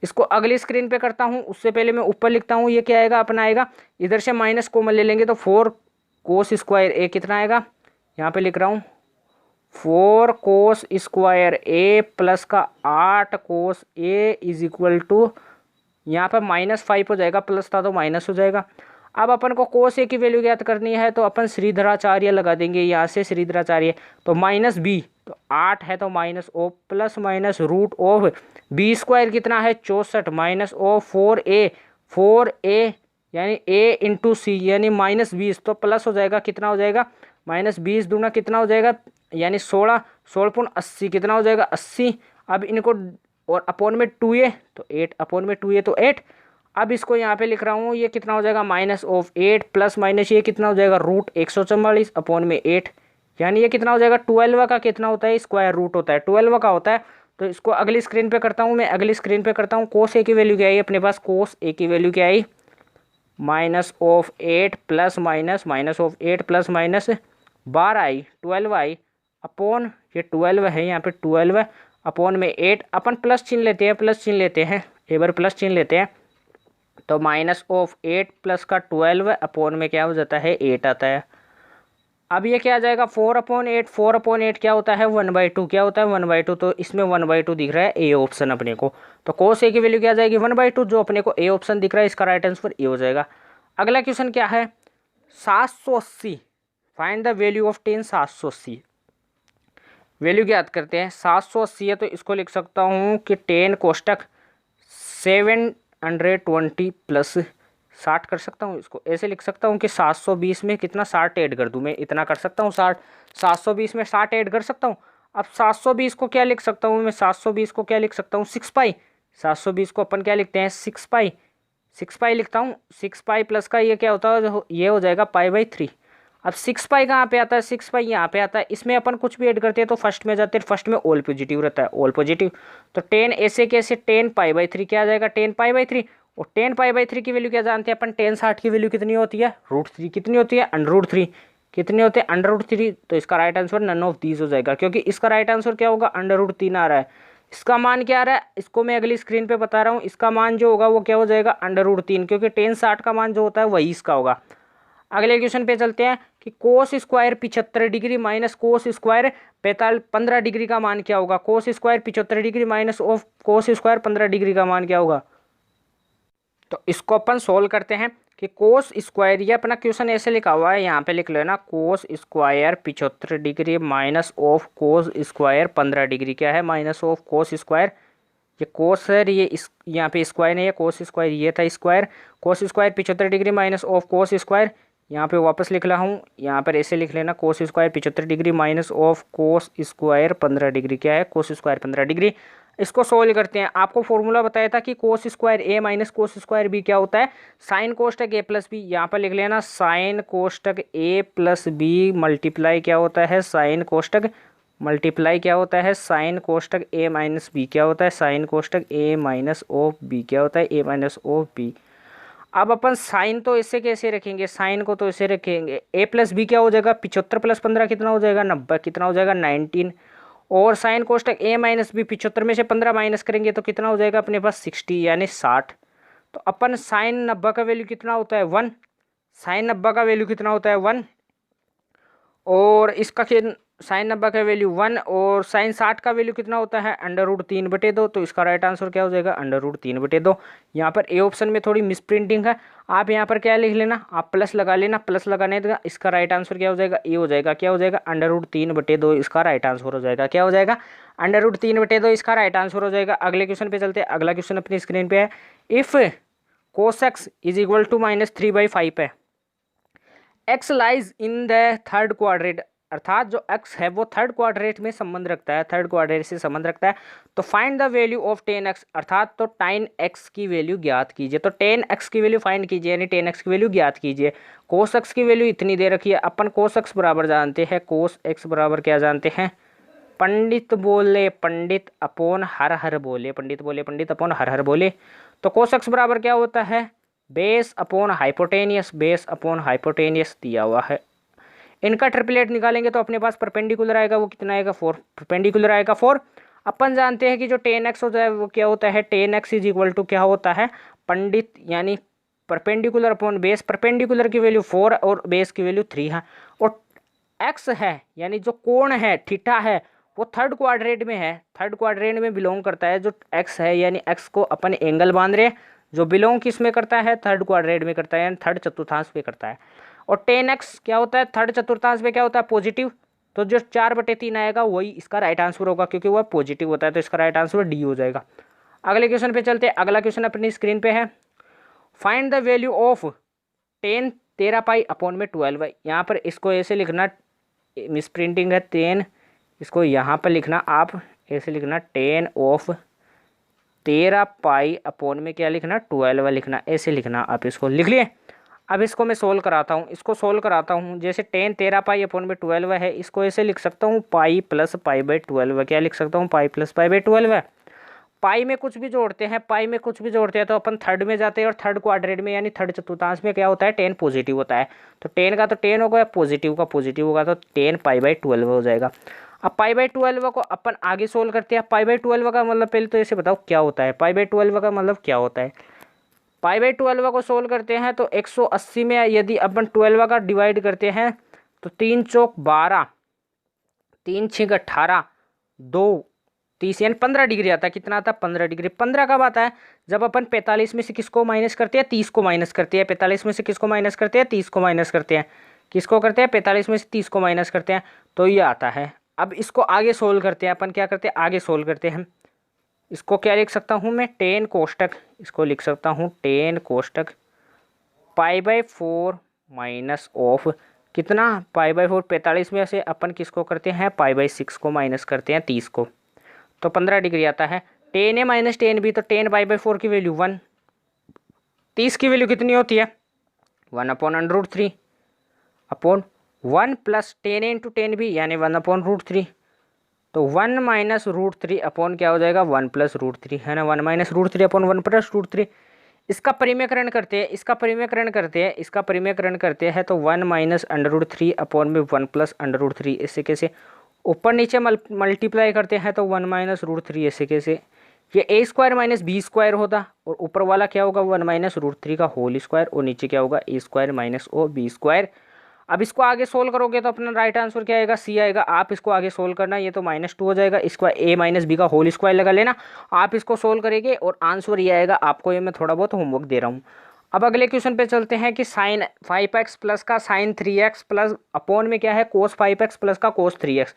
Speaker 1: इसको अगली स्क्रीन पे करता हूँ, उससे पहले मैं ऊपर लिखता हूँ ये क्या आएगा अपना आएगा, इधर से माइनस कॉमन ले लेंगे तो 4 कोस स्क्वायर ए कितना आएगा, यहाँ पे लिख रहा हूँ 4 कोस स्क्वायर ए प्लस का 8 कोस ए इज इक्वल टू, यहाँ पर -5 हो जाएगा, प्लस था तो माइनस हो जाएगा। अब अपन को कोस ए की वैल्यू ज्ञात करनी है तो अपन श्रीधराचार्य लगा देंगे, यहाँ से श्रीधराचार्य तो -b, तो 8 है तो minus oh plus minus root of B square कितना है 64 माइनस ओ 4a यानी a इंटू सी यानी -20, तो प्लस हो जाएगा कितना हो जाएगा -20 दूना कितना हो जाएगा यानी 16 कितना हो जाएगा 80। अब इनको और अपॉन में 2a तो 8 अपॉन में 2a तो 8। अब इसको यहाँ पे लिख रहा हूँ ये कितना हो जाएगा -8 प्लस माइनस ये कितना हो जाएगा √144 अपॉन में 8 यानी ये कितना हो जाएगा 12 का कितना होता है स्क्वायर रूट होता है 12 का होता है। तो इसको अगली स्क्रीन पे करता हूँ मैं, अगली स्क्रीन पे करता हूँ। कोस ए की वैल्यू क्या आई अपने पास, कोस ए की वैल्यू क्या आई -8 प्लस -8 प्लस माइनस 12 आई 12 आई अपॉन ये 12 है यहाँ पे 12 अपॉन में 8 अपन प्लस चिन्ह लेते हैं एक बार प्लस चिन्ह लेते हैं तो -8 प्लस का 12 अपॉन में क्या हो जाता है 8 आता है। अब ये क्या आ जाएगा 4/8 क्या होता है 1/2 क्या होता है 1/2, तो इसमें 1/2 दिख रहा है ए ऑप्शन अपने को। तो कोस ए की वैल्यू क्या आ जाएगी 1/2, जो अपने को ए ऑप्शन दिख रहा है इसका राइट आंसर ए हो जाएगा। अगला क्वेश्चन क्या है 780, find the value of 10 780। Value ज्ञात करते हैं 780 है तो इसको लिख सकता हूँ कि 10 कोष्टक 720 प्लस 60 कर सकता हूँ। इसको ऐसे लिख सकता हूँ कि 720 में कितना 60 ऐड कर दूँ, मैं इतना कर सकता हूँ 720 में 60 ऐड कर सकता हूँ। अब 720 को क्या लिख सकता हूँ मैं 720 को क्या लिख सकता हूँ 6 पाई, 720 को अपन क्या लिखते हैं 6 पाई लिखता हूँ। 6 पाई प्लस का ये क्या होता है ये हो जाएगा π/3। अब 6 पाई कहाँ पे आता है 6 पाई यहाँ पे आता है, इसमें अपन कुछ भी ऐड करते हैं तो फर्स्ट में जाते हैं, फर्स्ट में ऑल पॉजिटिव रहता है ऑल पॉजिटिव। तो 10 ऐसे कैसे 10 π/3 क्या आ जाएगा 10 π/3 और 10 π/3 की वैल्यू क्या जानते हैं अपन 10 60 की वैल्यू कितनी होती है √3 कितनी होती है √3 कितने होते हैं √3। तो इसका right answer none of these हो जाएगा क्योंकि इसका राइट आंसर क्या होगा √3 आ रहा है। इसका मान क्या आ रहा है इसको मैं अगली स्क्रीन पे बता रहा हूँ, इसका मान जो होगा वो क्या हो जाएगा √3 क्योंकि 10 60 का मान जो होता है वही इसका होगा। अगले क्वेश्चन पे चलते हैं कि cos square 75 degree minus cos square 15 degree का मान क्या होगा। Cos square 75 degree minus of cos square 15 degree का मान क्या होगा। तो इसको अपन सोल्व करते हैं कि कोस स्क्वायर, ये अपना क्वेश्चन ऐसे लिखा हुआ है यहाँ पे लिख लेना, cos square 75 degree minus of cos square 15 degree क्या है माइनस ऑफ कोस स्क्वायर, ये कोस है ये इस यहाँ पे स्क्वायर नहीं है कोस स्क्वायर ये था square, cos square 75 degree minus of cos square, यहाँ पे वापस लिख रहा हूँ यहाँ पर ऐसे लिख लेना cos square 75 degree minus of cos square 15 degree क्या है कोस स्क्वायर 15 डिग्री। इसको सोल्व करते हैं। आपको फॉर्मूला बताया था कि cos square A minus cos square B क्या होता है साइन कोष्टक ए प्लस बी, यहाँ पर लिख लेना साइन कोष्टक ए प्लस बी मल्टीप्लाई क्या होता है साइन कोष्टक मल्टीप्लाई क्या होता है साइन कोष्टक ए माइनस बी क्या होता है साइन कोष्टक ए माइनस ऑफ बी क्या होता है ए माइनस ऑफ बी। अब अपन साइन तो ऐसे कैसे रखेंगे, साइन को तो ऐसे रखेंगे ए प्लस बी क्या हो जाएगा 75 प्लस 15 कितना हो जाएगा 90 कितना हो जाएगा 19 और साइन कोष्टक ए माइनस बी 75 में से 15 माइनस करेंगे तो कितना हो जाएगा अपने पास 60 यानी 60। तो अपन साइन 90 का वैल्यू कितना होता है 1, साइन 90 का वैल्यू कितना होता है 1 और इसका साइन 90 का वैल्यू 1 और साइन 60 का वैल्यू कितना होता है √3/2। तो इसका राइट आंसर क्या हो जाएगा √3/2। यहाँ पर ए ऑप्शन में थोड़ी मिस प्रिंटिंग है, आप यहाँ पर क्या लिख लेना आप प्लस लगा लेना, प्लस लगाने का इसका राइट आंसर क्या हो जाएगा ए हो जाएगा क्या हो जाएगा √3/2 इसका राइट आंसर हो जाएगा क्या हो जाएगा √3/2 इसका राइट आंसर हो जाएगा। अगले क्वेश्चन पे चलते हैं। अगला क्वेश्चन अपनी स्क्रीन पे है if cos x is equal to -3/5 है, x lies in the third quadrant अर्थात जो x है वो थर्ड क्वाड्रेंट में संबंध रखता है थर्ड क्वाड्रेंट से संबंध रखता है। तो find the value of 10x अर्थात तो tan x की वैल्यू ज्ञात कीजिए। तो tan x की वैल्यू फाइंड कीजिए यानी tan x की वैल्यू ज्ञात कीजिए। cos x की वैल्यू इतनी दे रखी है, अपन cos x बराबर जानते हैं cos x बराबर क्या जानते हैं पंडित बोले पंडित अपॉन हर हर बोले पंडित बोले पंडित अपॉन हर हर बोले। तो cos x बराबर क्या होता है base upon hypotenuse, base upon hypotenuse दिया हुआ है। इनका ट्रिपलेट निकालेंगे तो अपने पास परपेंडिकुलर आएगा, वो कितना आएगा 4, परपेंडिकुलर आएगा 4। अपन जानते हैं कि जो टेन एक्स हो जाए वो क्या होता है, tan X is equal to क्या होता है पंडित, यानी परपेंडिकुलर अपॉन बेस, परपेंडिकुलर की वैल्यू 4 और बेस की वैल्यू 3 है। और एक्स है यानी जो कोण है थीटा है वो थर्ड क्वाड्रेंट में है, थर्ड क्वाड्रेंट में बिलोंग करता है जो एक्स है, यानी एक्स को अपन एंगल बांध रहे हैं जो बिलोंग किस में करता है, थर्ड क्वाड्रेंट में करता है, यानी थर्ड चतुर्थांश पे करता है। और टेन एक्स क्या होता है थर्ड चतुर्थांश में क्या होता है पॉजिटिव, तो जो 4/3 आएगा वही इसका राइट आंसर होगा क्योंकि वह पॉजिटिव होता है, तो इसका राइट आंसर डी हो जाएगा। अगले क्वेश्चन पे चलते हैं। अगला क्वेश्चन अपनी स्क्रीन पे है, find the value of ten 13 pi upon में 12 है। यहाँ पर इसको ऐसे लिखना, मिस प्रिंटिंग है 10, इसको यहाँ पर लिखना आप ऐसे लिखना 10 ऑफ 13 पाई अपॉन में क्या लिखना 12 लिखना, ऐसे लिखना आप इसको लिख लिए। अब इसको मैं सोल्व कराता हूँ, इसको सोल्व कराता हूँ। जैसे 10 13 पाई अपॉन में 12 है, इसको ऐसे लिख सकता हूँ पाई प्लस पाई बाई 12, क्या लिख सकता हूँ पाई प्लस पाई बाई 12 है। पाई में कुछ भी जोड़ते हैं, पाई में कुछ भी जोड़ते हैं तो अपन थर्ड में जाते हैं, और थर्ड क्वाड्रेंट में यानी थर्ड चतुर्थांश में क्या होता है 10 पॉजिटिव होता है, तो 10 का तो 10 होगा, पॉजिटिव का पॉजिटिव होगा, तो 10 पाई बाई 12 हो जाएगा। अब पाई बाई 12 को अपन आगे सोल्व करते हैं। पाई बाई 12 का मतलब पहले तो ऐसे बताओ क्या होता है, पाई बाई 12 का मतलब क्या होता है। पाई बाई 12 को सोल्व करते हैं तो 180 में यदि अपन 12 का डिवाइड करते हैं तो 3 चौक 12, 3 छीक 18, 2 30 यानी 15 डिग्री आता है। कितना आता है 15 डिग्री। 15 कब आता है, जब अपन 45 में से किसको माइनस करते हैं 30 को माइनस करते हैं, 45 में से किसको माइनस करते हैं 30 को माइनस करते हैं, किसको करते हैं 45 में से 30 को माइनस करते हैं, तो ये आता है। अब इसको आगे सोल्व करते हैं अपन, क्या करते हैं आगे सोल्व करते हैं। इसको क्या लिख सकता हूँ मैं 10 कोष्टक, इसको लिख सकता हूँ 10 कोष्टक पाई बाई 4 माइनस ऑफ कितना पाई बाई 4, 45 में से अपन किसको करते हैं पाई बाई 6 को माइनस करते हैं 30 को, तो 15 डिग्री आता है। 10 ए माइनस 10 बी, तो 10 पाई बाई 4 की वैल्यू 1, 30 की वैल्यू कितनी होती है 1/√3 अपॉन 1 प्लस 10 ए इंटू 10 बी यानी 1/√3, तो 1 माइनस √3 अपॉन क्या हो जाएगा 1 प्लस √3 है ना, 1 माइनस √3 अपॉन 1 प्लस √3। इसका परिमेयकरण करते हैं, इसका परिमेयकरण करते हैं, इसका परिमेयकरण करते हैं तो 1 माइनस √3 अपॉन में 1 प्लस √3, इससे कैसे ऊपर नीचे मल्टीप्लाई करते हैं तो 1 माइनस √3, ऐसे कैसे ये a square minus B square होता, और ऊपर वाला क्या होगा 1 माइनस √3 का होल स्क्वायर, और नीचे क्या होगा a square minus oh B square. अब इसको आगे सोल्व करोगे तो अपना राइट आंसर क्या आएगा सी आएगा। आप इसको आगे सोल्व करना, ये तो -2 हो जाएगा, इसको a माइनस बी का होल स्क्वायर लगा लेना, आप इसको सोल्व करेंगे और आंसर ये आएगा। आपको ये मैं थोड़ा बहुत होमवर्क दे रहा हूँ। अब अगले क्वेश्चन पे चलते हैं कि साइन 5x प्लस का साइन 3x प्लस अपॉन में क्या है कोस 5x प्लस का cos 3x।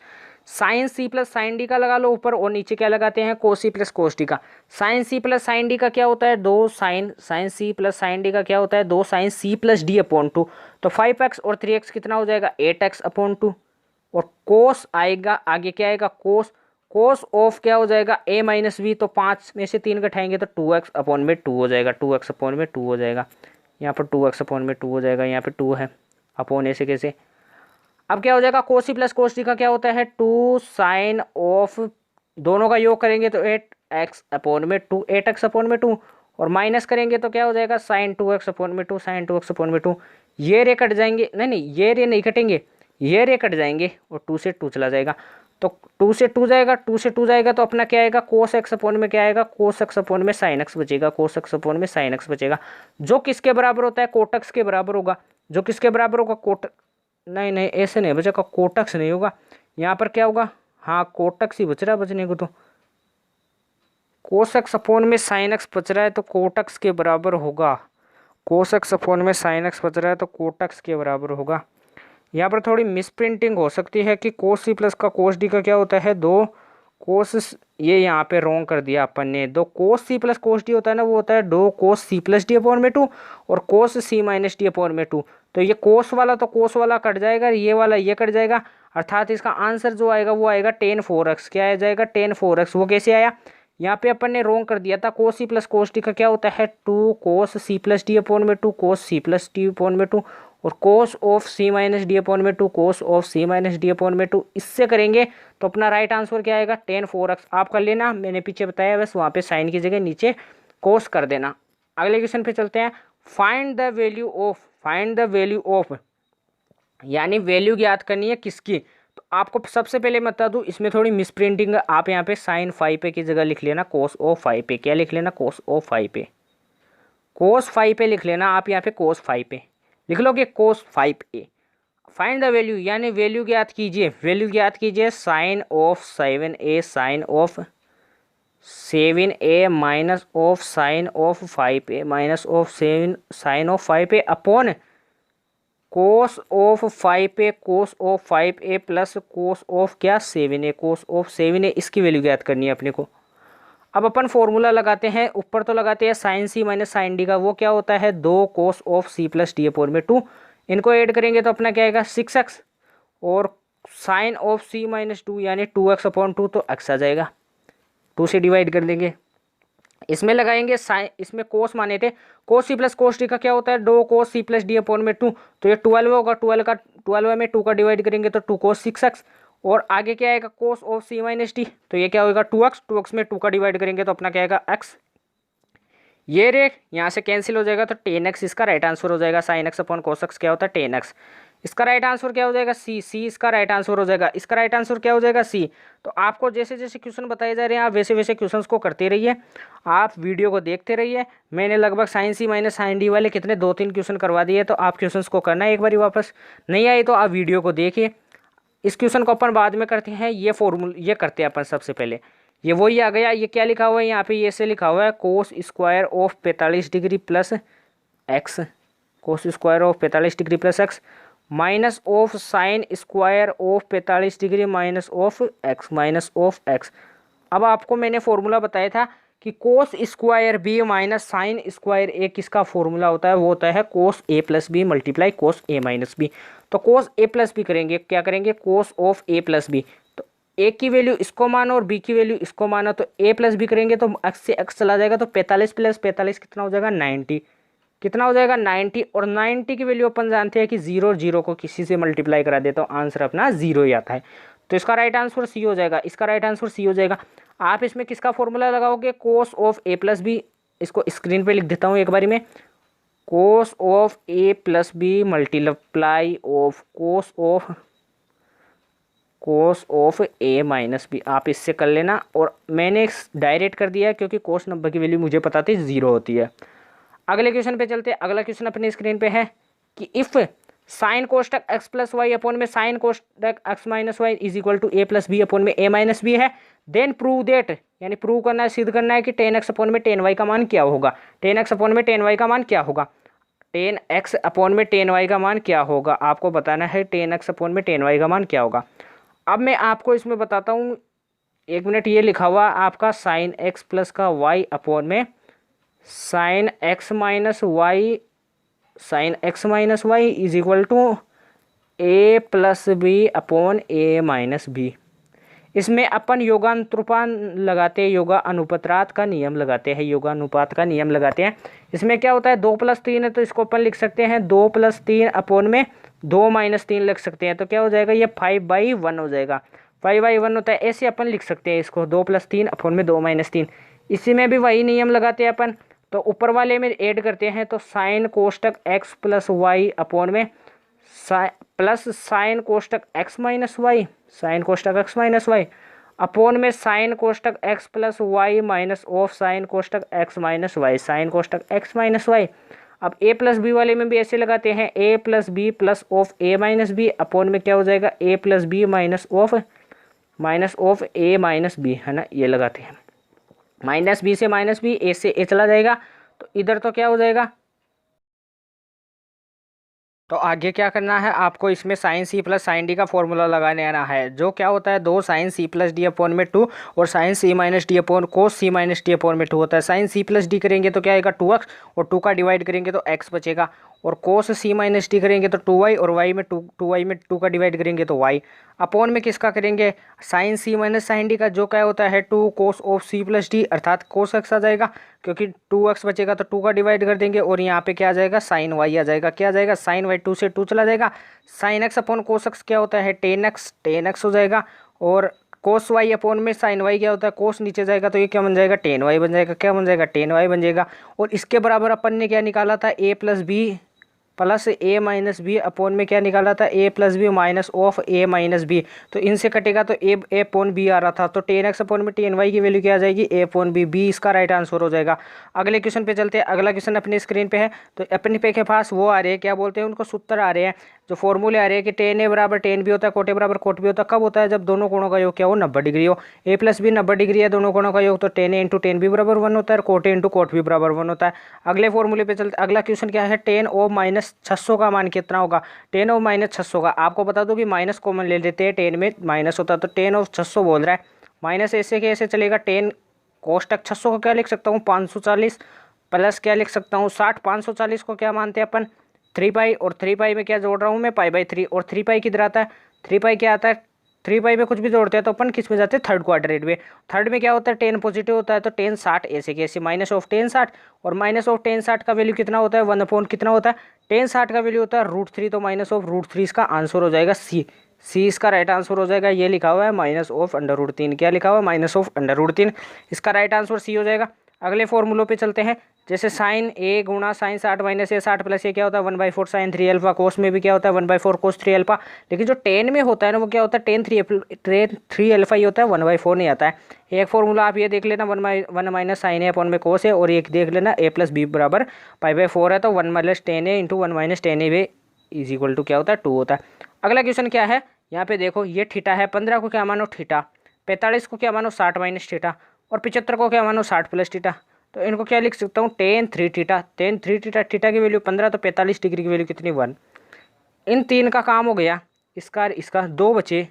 Speaker 1: Sine C plus sine D का लगा लो ऊपर, और नीचे क्या लगाते हैं cos C plus cos D का। Sine C plus sine D का क्या होता है 2 sine, sine C plus sine D का क्या होता है 2 sine C plus D upon 2, तो 5x और 3x कितना हो जाएगा 8x अपॉन 2, और कोस आएगा आगे क्या आएगा कोस, कोस ऑफ क्या हो जाएगा a माइनस बी, तो 5 में से 3 घटाएंगे तो 2x अपॉन में 2 हो जाएगा, 2x अपॉन में 2 हो जाएगा, यहाँ पर 2x अपॉन में 2 हो जाएगा, यहाँ पे 2 है अपॉन ऐसे कैसे। अब क्या हो जाएगा कोस सी प्लस कोस डी का क्या होता है 2 साइन ऑफ, दोनों का योग करेंगे तो 8x अपॉन में 2, 8x अपॉन में 2, और माइनस करेंगे तो क्या हो जाएगा साइन 2x अपॉन में 2, साइन 2x अपॉन में 2। ये रे कट जाएंगे, नहीं ये रे नहीं कटेंगे, ये रे कट जाएंगे और 2 से 2 चला जाएगा, तो 2 से 2 जाएगा, 2 से 2 जाएगा तो अपना क्या आएगा कोस एक्स अपॉन में क्या आएगा कोस एक्स अपॉन में साइन एक्स बचेगा, कोस एक्स अपॉन में साइन एक्स बचेगा, जो किसके बराबर होता है कोटक्स के बराबर होगा। जो किसके बराबर होगा कोट, नहीं नहीं ऐसे नहीं बचेगा, कोटक्स नहीं होगा, यहाँ पर क्या होगा हाँ कोटक्स ही बच रहा है बचने को, तो कोस एक्स अपॉन में साइन एक्स बच रहा है तो कोटक्स के बराबर होगा, कोस एक्स अपॉन में साइन एक्स बच रहा है तो कोटक्स के बराबर होगा। यहाँ पर थोड़ी मिस प्रिंटिंग हो सकती है कि कोस सी प्लस का कोस डी का क्या होता है 2 कोस, ये यहाँ पे रॉन्ग कर दिया अपन ने, 2 cos C plus cos D होता है ना, वो होता है 2 cos C plus D upon में 2 और कोस सी माइनस डी अपॉन में 2, तो ये कोस वाला तो कोस वाला कट जाएगा, ये वाला ये कट जाएगा, अर्थात इसका आंसर जो आएगा वो आएगा tan 4x, क्या आ जाएगा tan 4x। वो कैसे आया, यहाँ पे अपन ने रॉन्ग कर दिया था, कोस सी प्लस कोस डी का क्या होता है 2 cos C plus D upon में 2 cos C plus D upon में 2, और cos of C minus D upon में 2 cos of C minus D upon में 2, इससे करेंगे तो अपना राइट आंसर क्या आएगा tan 4x। आप कर लेना, मैंने पीछे बताया बस वहाँ पे साइन की जगह नीचे कोस कर देना। अगले क्वेश्चन पे चलते हैं, फाइंड द वैल्यू ऑफ यानी वैल्यू ज्ञात करनी है किसकी। तो आपको सबसे पहले बता दूं, इसमें थोड़ी मिस प्रिंटिंग है। आप यहाँ पे साइन फाइव पे की जगह लिख लेना कोस ओ फाइव पे। क्या लिख लेना? कोस ओ फाइव पे। कोस फाइव पे लिख लेना आप यहाँ पे, कोस फाइव पे लिख लोगे cos five a. Find the value यानी वैल्यू ज्ञात कीजिए। वैल्यू ज्ञात कीजिए sine of 7a sine of 7a minus of sine of 5a minus of 7 sine of 5a upon cos of 5a cos of 5a plus cos of क्या 7a cos of 7a। इसकी value ज्ञात करनी है अपने को। अब अपन formula लगाते हैं। ऊपर तो लगाते हैं sine C minus sine D का, वो क्या होता है 2 cos of C plus D upon में 2। इनको ऐड करेंगे तो अपना क्या आएगा 6x और साइन ऑफ सी माइनस 2 यानी 2x अपॉन 2 तो x आ जाएगा। 2 से डिवाइड कर देंगे। इसमें लगाएंगे साइन, इसमें कोस माने थे, कोस सी प्लस कोस डी का क्या होता है 2 cos C plus D upon में 2। तो ये 12 होगा, 12 में 2 का डिवाइड करेंगे तो 2 कोस 6x और आगे क्या आएगा cos of C minus D. तो ये क्या होगा 2x में 2 का डिवाइड करेंगे तो अपना क्या आएगा x। ये रे यहाँ से कैंसिल हो जाएगा तो 10x इसका राइट आंसर हो जाएगा। Sine x upon cos x क्या होता है 10x। इसका राइट आंसर क्या हो जाएगा सी इसका राइट आंसर हो जाएगा। इसका राइट आंसर क्या हो जाएगा सी। तो आपको जैसे जैसे क्वेश्चन बताए जा रहे हैं आप वैसे वैसे क्वेश्चंस को करते रहिए, आप वीडियो को देखते रहिए। मैंने लगभग sign C minus sine D वाले कितने 2-3 क्वेश्चन करवा दिए, तो आप क्वेश्चंस को करना है एक बार वापस। नहीं आई तो आप वीडियो को देखिए। इस क्वेश्चन को अपन बाद में करते हैं। ये करते हैं अपन सबसे पहले। ये वही आ गया। ये क्या लिखा हुआ है यहाँ पे, ये से लिखा हुआ है cos square of 45 degree plus x, cos square of 45 degree plus x minus of sine square of 45 degree minus of x. अब आपको मैंने फॉर्मूला बताया था कि cos square B minus sine square A किसका फॉर्मूला होता है, वो होता है cos A plus B multiply cos A minus B. तो कोस ए प्लस बी करेंगे, क्या करेंगे cos of A plus B. तो ए की वैल्यू इसको मानो और बी की वैल्यू इसको मानो, तो ए प्लस बी करेंगे तो एक्स से एक्स चला जाएगा तो 45 प्लस 45 कितना हो जाएगा 90। कितना हो जाएगा 90। और 90 की वैल्यू अपन जानते हैं कि 0 और 0 को किसी से मल्टीप्लाई करा दे तो आंसर अपना 0 ही आता है। तो इसका राइट आंसर सी हो जाएगा। इसका राइट आंसर सी हो जाएगा। आप इसमें किसका फॉर्मूला लगाओगे cos of A plus B. इसको स्क्रीन पे लिख देता हूँ एक बारी में, cos of A plus B multiply of cos of A minus B. आप इससे कर लेना। और मैंने डायरेक्ट कर दिया है क्योंकि कोस नंबर की वैल्यू मुझे पता थी 0 होती है। अगले क्वेश्चन पे चलते हैं। अगला क्वेश्चन अपने स्क्रीन पे है कि इफ साइन कोष्टक एक्स प्लस वाई अपॉन में साइन कोष्टक x minus Y is equal to A plus B upon में ए माइनस बी है, देन प्रूव देट, यानी प्रूव करना है, सिद्ध करना है कि 10x अपॉन में 10y का मान क्या होगा। 10x अपॉन में 10y का मान क्या होगा, 10x अपॉन में 10y का मान क्या होगा, आपको बताना है 10x अपॉन में 10y का मान क्या होगा। अब मैं आपको इसमें बताता हूँ, 1 मिनट। ये लिखा हुआ आपका साइन एक्स प्लस का वाई अपॉन में sine X minus Y is equal to A plus B upon A minus B. इसमें अपन योगानुपात लगाते हैं, योगानुपात का नियम लगाते हैं। इसमें क्या होता है 2 + 3 है तो इसको अपन लिख सकते हैं 2 + 3 अपॉन में 2 - 3 लिख सकते हैं। तो क्या हो जाएगा ये 5/1 हो जाएगा। 5/1 होता है, ऐसे अपन लिख सकते हैं इसको 2 + 3 अपॉन में 2 - 3। इसी में भी वही नियम लगाते हैं अपन। तो ऊपर वाले में ऐड करते हैं तो साइन कोष्टक एक्स प्लस वाई अपॉन में प्लस साइन कोष्टक एक्स माइनस वाई अपॉन में साइन कोष्टक x plus y minus of sine कोष्टक एक्स माइनस वाई। अब ए प्लस बी वाले में भी ऐसे लगाते हैं A plus B plus of A minus B upon में क्या हो जाएगा A plus B minus of A minus B, है ना, ये लगाते हैं। माइनस बी से माइनस बी, ए से ए चला जाएगा तो इधर तो क्या हो जाएगा। तो आगे क्या करना है आपको, इसमें sine C plus sine D का फॉर्मूला लगाने आना है, जो क्या होता है 2 sine C plus D upon में 2 और sine C minus D upon cos C minus D upon में 2 होता है। साइन सी प्लस डी करेंगे तो क्या आएगा 2x और 2 का डिवाइड करेंगे तो x बचेगा, और कोस सी माइनस डी करेंगे तो 2y और y में 2y में 2 का डिवाइड करेंगे तो y अपॉन में किसका करेंगे sine C minus sine D का, जो क्या होता है 2 cos of C plus D अर्थात कोस x आ जाएगा, क्योंकि 2x बचेगा तो 2 का डिवाइड कर देंगे और यहाँ पे क्या आ जाएगा साइन y आ जाएगा। क्या आ जाएगा साइन y, 2 से 2 चला जाएगा। Sine x upon cos x क्या होता है 10x हो जाएगा, और कोस वाई अपॉन में साइन वाई क्या होता है, कोस नीचे जाएगा तो ये क्या बन जाएगा, टेन वाई बन जाएगा। क्या बन जाएगा, टेन वाई बन जाएगा। और इसके बराबर अपन ने क्या निकाला था, A plus B plus A minus B upon में क्या निकाला था, A plus B minus of A minus B. तो इनसे कटेगा तो ए अपॉन बी आ रहा था, तो टेन एक्स अपॉन में टेन वाई की वैल्यू क्या आ जाएगी, ए अपॉन बी। बी इसका राइट आंसर हो जाएगा। अगले क्वेश्चन पे चलते हैं। अगला क्वेश्चन अपनी स्क्रीन पे है। तो अपने पे के पास वो आ रहे हैं, क्या बोलते हैं उनको, सूत्र आ रहे हैं, जो फॉर्मूले आ रहे हैं कि टेन ए बराबर टेन बी होता है, कोट ए बराबर कोट बी होता है। कब होता है, जब दोनों कोणों का योग क्या हो, 90 डिग्री हो। ए प्लस बी 90 डिग्री है दोनों कोणों का योग, तो tan A into tan B बराबर 1 होता है, और cot A into cot B बराबर 1 होता है। अगले फॉर्मूले पे चलते। अगला क्वेश्चन क्या है, टेन ओ माइनस 600 का मान कितना होगा। टेन ओ माइनस 600 का, आपको बता दो कि माइनस कॉमन ले लेते हैं, टेन में माइनस होता है, तो टेन ऑफ 600 बोल रहा है। माइनस ऐसे कैसे चलेगा, टेन कोष्टक 600 को क्या लिख सकता हूँ, 540 प्लस क्या लिख सकता हूँ, 60। 540 को क्या मानते हैं अपन, 3 पाई, और 3 पाई में क्या जोड़ रहा हूँ मैं, पाई बाई 3। और 3 पाई किधर आता है, 3 पाई क्या आता है, 3 पाई में कुछ भी जोड़ते हैं तो अपन किस में जाते हैं, थर्ड क्वाड्रेंट में। थर्ड में क्या होता है, 10 पॉजिटिव होता है, तो 10 60 ऐसे कैसे, माइनस ऑफ 10 60, और माइनस ऑफ 10 60 का वैल्यू कितना होता है, 1 अपॉन कितना होता है, 10 60 का वैल्यू होता है √3, तो माइनस ऑफ √3 इसका आंसर हो जाएगा सी। सी इसका राइट आंसर हो जाएगा। ये लिखा हुआ है माइनस ऑफ √3, क्या लिखा हुआ है, माइनस ऑफ √3, इसका राइट आंसर सी हो जाएगा। अगले फॉर्मूलों पे चलते हैं। जैसे साइन ए गुणा साइन 60 माइनस ए 60 प्लस ये क्या होता है, 1/4 साइन 3 अल्फा। कोस में भी क्या होता है, 1/4 कोस 3 अल्फा। लेकिन जो टेन में होता है ना, वो क्या होता है, टेन 3 अल्फा ही होता है, 1/4 नहीं आता है। एक फॉर्मूला आप ये देख लेना, 1 माइनस साइन ए अपॉन में कोस है, और एक देख लेना ए प्लस बी बराबर पाई/4 है, तो 1 minus tan A into 1 minus tan A is equal to क्या होता है, 2 होता है। अगला क्वेश्चन क्या है, यहाँ पे देखो ये थीटा है, 15 को क्या मानो थीटा, 45 को क्या मानो 60 माइनस थीटा, और 75 को क्या मानो 60 प्लस थीटा। तो इनको क्या लिख सकता हूँ, ten 3 theta. Ten 3 theta, theta की वैल्यू 15, तो 45 डिग्री की वैल्यू कितनी, 1। इन तीन का काम हो गया, इसका इसका 2 बचे।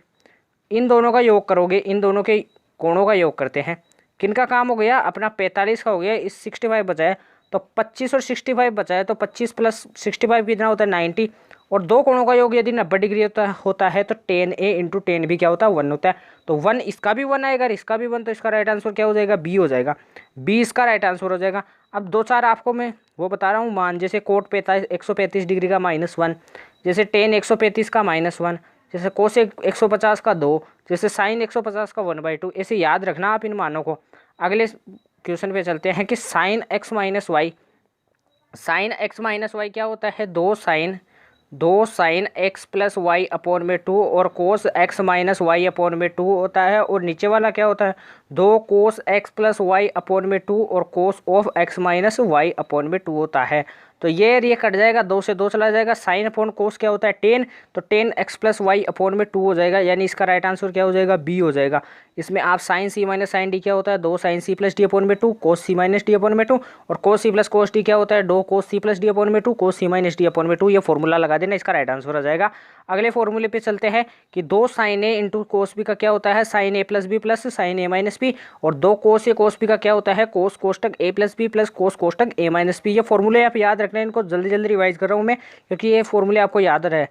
Speaker 1: इन दोनों का योग करोगे, इन दोनों के कोणों का योग करते हैं। किनका काम हो गया, अपना 45 का हो गया, इस 65 बचा है, तो 25 और 65 बचा है, तो 25 प्लस 65 कितना होता है, 90। और दो कोणों का योग यदि 90 डिग्री होता है तो 10a इंटू 10 भी क्या होता है, 1 होता है। तो 1 इसका भी 1 आएगा, इसका भी 1, तो इसका राइट आंसर क्या हो जाएगा, बी हो जाएगा। बी इसका राइट आंसर हो जाएगा। अब 2-4 आपको मैं वो बता रहा हूँ मान, जैसे कोट 135 डिग्री का -1, जैसे टेन 135 का -1, जैसे कोसेक 150 का 2, जैसे साइन 150 का 1/2। ऐसे याद रखना आप इन मानों को। अगले क्वेश्चन पे चलते हैं कि sine x minus Y. Sine x minus Y क्या होता है, 2 sine x plus Y upon में 2, और cos x minus Y upon में 2 होता है। और नीचे वाला क्या होता है, 2 cos x plus Y upon में 2, और cos of x minus Y upon में 2 होता है। तो ये कट जाएगा, 2 से 2 चला जाएगा। साइन अपॉन कोस क्या होता है, 10, तो 10x प्लस वाई अपॉन में 2 हो जाएगा, यानी इसका राइट आंसर क्या हो जाएगा, बी हो जाएगा। इसमें आप sine C minus sine D क्या होता है, 2 sine C plus D upon में 2, cos C minus D upon में 2, और कोस सी प्लस कोस डी क्या होता है, 2 cos C plus D upon में 2, cos C minus D upon में 2। ये फॉर्मूला लगा देना, इसका राइट आंसर हो जाएगा। अगले फॉर्मूले पे चलते हैं कि 2 sine A into cos B का क्या होता है, साइन ए प्लस बी प्लस साइन ए माइनस बी, और 2 कोस ए कोस बी का क्या होता है, कोस कोष्टक ए plus B plus cos कोष्टक A minus B. ये फॉर्मूले आप याद रखना है, इनको जल्दी जल्दी रिवाइज कर रहा हूँ मैं, क्योंकि ये फॉर्मूले आपको याद रहे।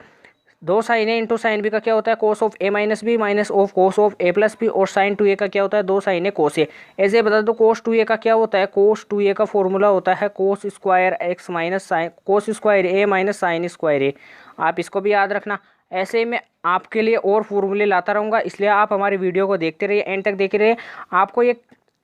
Speaker 1: 2 sine A into sine B का क्या होता है, cos of A minus B minus of cos of A plus B, और साइन 2a का क्या होता है, 2 साइन ए कोस ए। ऐसे बता दो कोस 2a का क्या होता है, कोस 2a का फॉर्मूला होता है cos square x minus sine cos square A minus sine square A. आप इसको भी याद रखना। ऐसे ही मैं आपके लिए और फॉर्मूले लाता रहूँगा, इसलिए आप हमारी वीडियो को देखते रहिए, एंड तक देखते रहिए। आपको ये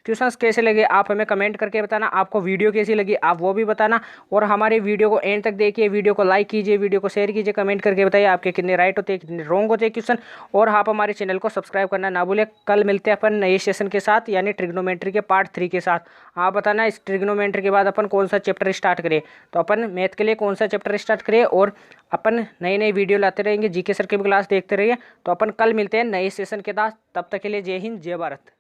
Speaker 1: क्वेश्चंस कैसे लगे आप हमें कमेंट करके बताना, आपको वीडियो कैसी लगी आप वो भी बताना, और हमारे वीडियो को एंड तक देखिए, वीडियो को लाइक कीजिए, वीडियो को शेयर कीजिए, कमेंट करके बताइए आपके कितने राइट होते हैं, कितने रॉन्ग होते हैं क्वेश्चन, और आप हमारे चैनल को सब्सक्राइब करना ना भूलें। कल मिलते हैं अपन नए सेशन के साथ, यानी ट्रिग्नोमेट्री के पार्ट 3 के साथ। आप बताना इस ट्रिग्नोमेट्री के बाद अपन कौन सा चैप्टर स्टार्ट करें, तो अपन मैथ के लिए कौन सा चैप्टर स्टार्ट करें, और अपन नई नई वीडियो लाते रहेंगे, जीके सर की भी क्लास देखते रहिए। तो अपन कल मिलते हैं नए सेशन के साथ, तब तक के लिए जय हिंद जय भारत।